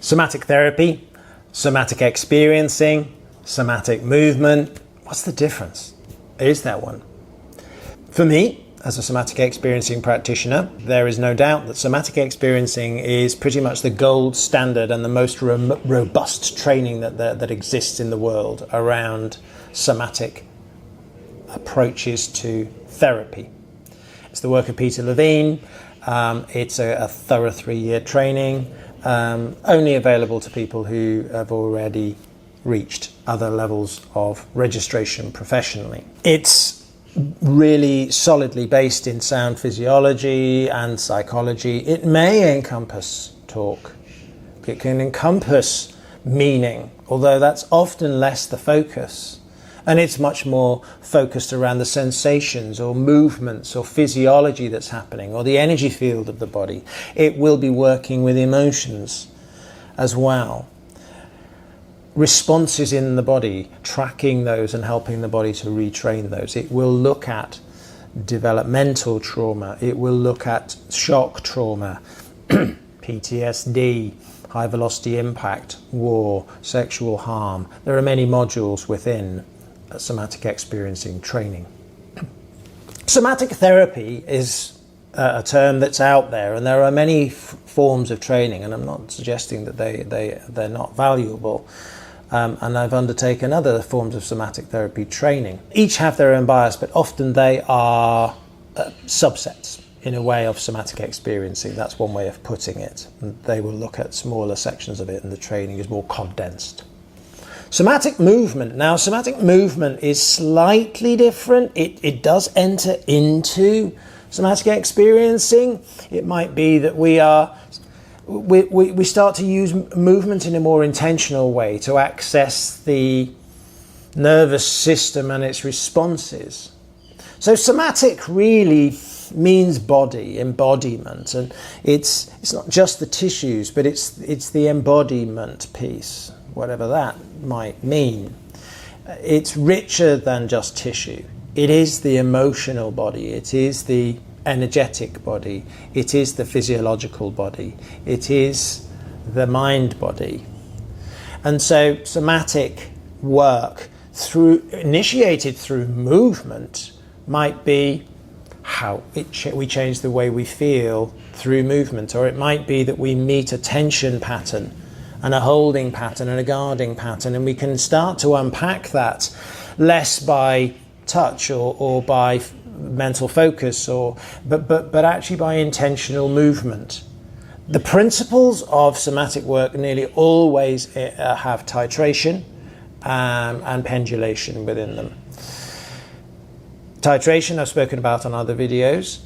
Somatic therapy, somatic experiencing, somatic movement. What's the difference? Is there one? For me, as a somatic experiencing practitioner, there is no doubt that somatic experiencing is pretty much the gold standard and the most robust training that exists in the world around somatic approaches to therapy. It's the work of Peter Levine. It's a thorough 3-year training, only available to people who have already reached other levels of registration professionally. It's really solidly based in sound physiology and psychology. It may encompass talk. It can encompass meaning, although that's often less the focus. And it's much more focused around the sensations or movements or physiology that's happening or the energy field of the body. It will be working with emotions as well. Responses in the body, tracking those and helping the body to retrain those. It will look at developmental trauma. It will look at shock trauma, PTSD, high velocity impact, war, sexual harm. There are many modules within somatic experiencing training. Somatic therapy is a term that's out there, and there are many forms of training, and I'm not suggesting that they're not valuable. And I've undertaken other forms of somatic therapy training. Each have their own bias, but often they are subsets, in a way, of somatic experiencing. That's one way of putting it. And they will look at smaller sections of it, and the training is more condensed. Somatic movement. Now, somatic movement is slightly different. It does enter into somatic experiencing. It might be that we start to use movement in a more intentional way to access the nervous system and its responses. So somatic really means body, embodiment, and it's not just the tissues, but it's the embodiment piece, whatever that might mean. It's richer than just tissue. It is the emotional body. It is the energetic body. It is the physiological body. It is the mind body. And so somatic work initiated through movement might be how we change the way we feel through movement, or it might be that we meet a tension pattern and a holding pattern and a guarding pattern, and we can start to unpack that less by touch or by mental focus, but actually by intentional movement. The principles of somatic work nearly always have titration and pendulation within them. Titration I've spoken about on other videos.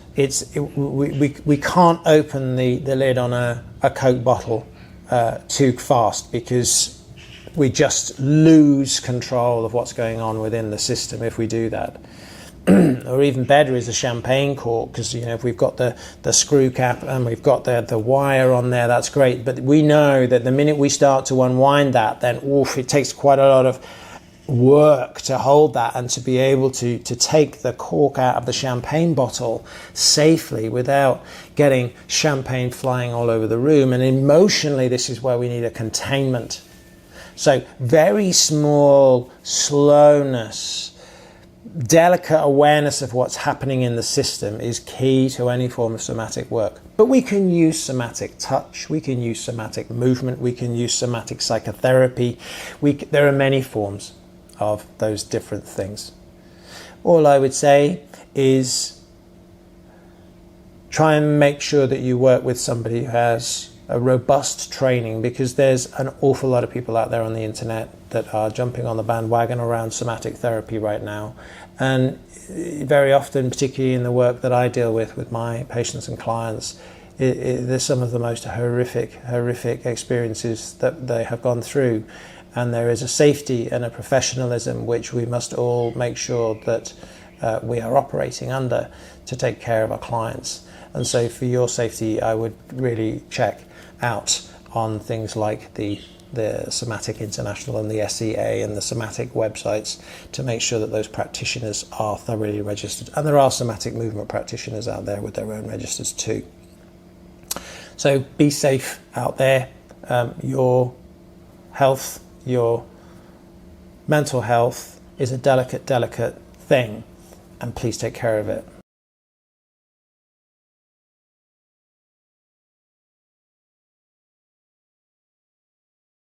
We can't open the lid on a Coke bottle too fast, because we just lose control of what's going on within the system if we do that. Or even better is a champagne cork, because if we've got the screw cap and we've got the wire on there, that's great. But we know that the minute we start to unwind that, then it takes quite a lot of work to hold that and to be able to take the cork out of the champagne bottle safely without getting champagne flying all over the room. And emotionally, this is where we need a containment. So very small slowness, delicate awareness of what's happening in the system is key to any form of somatic work. But we can use somatic touch, we can use somatic movement, we can use somatic psychotherapy. There are many forms of those different things. All I would say is try and make sure that you work with somebody who has a robust training, because there's an awful lot of people out there on the internet that are jumping on the bandwagon around somatic therapy right now. And very often, particularly in the work that I deal with my patients and clients, there's some of the most horrific experiences that they have gone through. And there is a safety and a professionalism which we must all make sure that we are operating under to take care of our clients. And so for your safety, I would really check out on things like the Somatic International and the SEA and the somatic websites to make sure that those practitioners are thoroughly registered. And there are somatic movement practitioners out there with their own registers too. So be safe out there. Your health, your mental health is a delicate, delicate thing, and please take care of it.